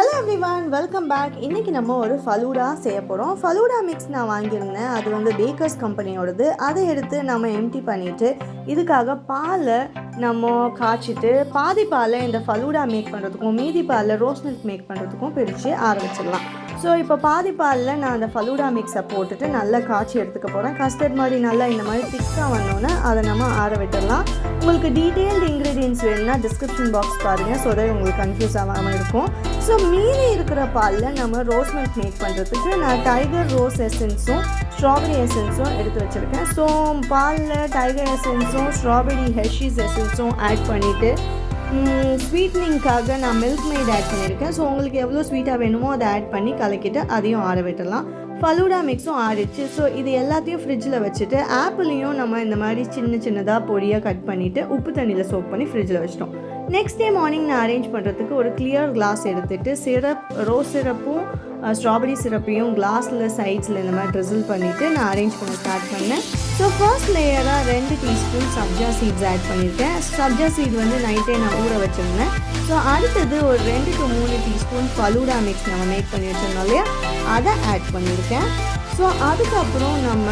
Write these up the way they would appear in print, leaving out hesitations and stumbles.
Hello everyone, welcome back. இன்றைக்கி நம்ம ஒரு ஃபலூடா செய்ய போகிறோம். ஃபலூடா மிக்ஸ் நான் வாங்கியிருந்தேன். அது வந்து பேக்கர்ஸ் கம்பெனியோடது. அதை எடுத்து நம்ம எம்டி பண்ணிவிட்டு இதுக்காக பாலை நம்ம காய்ச்சிட்டு பாதி பாலை இந்த ஃபலூடா மேக் பண்ணுறதுக்கும் மீதி பாலில் ரோஸ் மில்க் மேக் பண்ணுறதுக்கும் பிரித்து ஆற வச்சிடலாம். ஸோ இப்போ பாதி பாலில் நான் அந்த ஃபலூடா மிக்ஸை போட்டுட்டு நல்லா காய்ச்சி எடுத்துக்க போகிறேன். கஸ்டர்ட் மாதிரி நல்லா இந்த மாதிரி திக்காக வந்தோன்னே அதை நம்ம ஆற விட்டுடலாம். உங்களுக்கு டீட்டெயில்டு இன்க்ரீடியன்ட்ஸ் வேணும்னா டிஸ்கிரிப்ஷன் பாக்ஸ் பாருங்கள். ஸோ அதை உங்களுக்கு கன்ஃபியூஸ் ஆகாமல் இருக்கும். ஸோ மீதி இருக்கிற பாலில் நம்ம ரோஸ் மில்க் மேக் பண்ணுறதுக்கு நான் டைகர் ரோஸ் எசன்ஸும் ஸ்ட்ராபெரி எசன்ஸும் எடுத்து வச்சுருக்கேன். ஸோ பாலில் டைகர் எசன்ஸும் ஸ்ட்ராபெரி ஹெர்ஷீஸ் எசன்ஸும் ஆட் பண்ணிவிட்டு ஸ்வீட்னிங்காக நான் மில்க் மெய்ட் ஆட் பண்ணியிருக்கேன். ஸோ உங்களுக்கு எவ்வளோ ஸ்வீட்டாக வேணுமோ அதை ஆட் பண்ணி கலக்கிட்டு அதையும் ஆற விட்டுடலாம். ஃபலூடா மிக்ஸும் ஆறிடுச்சு. ஸோ இது எல்லாத்தையும் ஃப்ரிட்ஜில் வச்சுட்டு ஆப்பிளையும் நம்ம இந்த மாதிரி சின்னதாக பொடியாக கட் பண்ணிவிட்டு உப்பு தண்ணியில் சோப் பண்ணி ஃப்ரிட்ஜில் வச்சிட்டோம். நெக்ஸ்ட் டே மார்னிங் நான் அரேஞ்ச் பண்ணுறதுக்கு ஒரு கிளியர் கிளாஸ் எடுத்துகிட்டு ரோஸ் சிரப்பும் ஸ்ட்ராபெரி சிரப்பையும் கிளாஸில் சைட்ஸில் இந்த மாதிரி ட்ரிசில் பண்ணிவிட்டு நான் அரேஞ்ச் பண்ண ஸ்டார்ட் பண்ணேன். ஸோ ஃபர்ஸ்ட் லேயராக 2 டீஸ்பூன் சப்ஜா சீட்ஸ் ஆட் பண்ணியிருக்கேன். சப்ஜா சீட் வந்து நைட்டே நான் ஊற வச்சுருந்தேன். ஸோ அடுத்தது ஒரு 2 to 3 டீஸ்பூன் ஃபலூடா மிக்ஸ் நம்ம மேக் பண்ணி வச்சுருந்தோம் இல்லையா, அதை ஆட் பண்ணியிருக்கேன். ஸோ அதுக்கப்புறம் நம்ம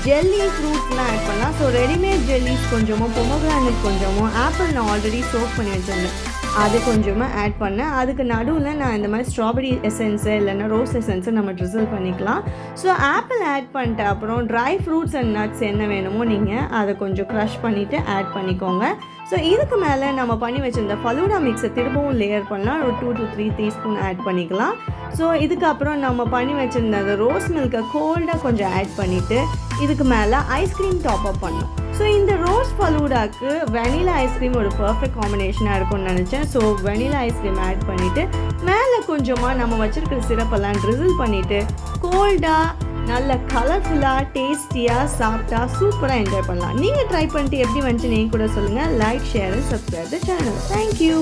ஜெல்லி ஃப்ரூட்ஸ்லாம் ஆட் பண்ணலாம். ஸோ ரெடிமேட் ஜெல்லிஸ் கொஞ்சமும் பொமோகிரானேட் கொஞ்சமும் ஆப்பிள் நான் ஆல்ரெடி சோக் பண்ணி வச்சுருந்தேன், அது கொஞ்சமாக ஆட் பண்ணேன். அதுக்கு நடுவில் நான் இந்த மாதிரி ஸ்ட்ராபெரி எசன்ஸு இல்லைன்னா ரோஸ் எசன்ஸை நம்ம ட்ரிசில் பண்ணிக்கலாம். ஸோ ஆப்பிள் ஆட் பண்ணிட்டு அப்புறம் ட்ரை ஃப்ரூட்ஸ் அண்ட் நட்ஸ் என்ன வேணுமோ நீங்கள் அதை கொஞ்சம் க்ரஷ் பண்ணிவிட்டு ஆட் பண்ணிக்கோங்க. ஸோ இதுக்கு மேலே நம்ம பண்ணி வச்சுருந்த ஃபலூடா மிக்ஸை திரும்பவும் லேயர் பண்ணலாம். ஒரு 2 to 3 டீஸ்பூன் ஆட் பண்ணிக்கலாம். ஸோ இதுக்கப்புறம் நம்ம பண்ணி வச்சுருந்த அந்த ரோஸ் மில்கை கோல்டாக கொஞ்சம் ஆட் பண்ணிவிட்டு இதுக்கு மேலே ஐஸ்கிரீம் டாப் அப் பண்ணணும். ஸோ இந்த ரோஸ் ஃபலூடாக்கு வெனிலா ஐஸ்கிரீம் ஒரு பர்ஃபெக்ட் காம்பினேஷனாக இருக்கும்னு நினச்சேன். ஸோ வெனிலா ஐஸ்கிரீம் ஆட் பண்ணிவிட்டு மேலே கொஞ்சமாக நம்ம வச்சுருக்கிற சிரப்பெல்லாம் ட்ரிசில் பண்ணிவிட்டு கோல்டாக நல்ல கலர்ஃபுல்லாக டேஸ்டியாக சாப்பிட்டா சூப்பராக என்ஜாய் பண்ணலாம். நீங்கள் ட்ரை பண்ணிட்டு எப்படி வந்துச்சு நீங்கள் கூட சொல்லுங்கள். Like, share and subscribe the channel. Thank you.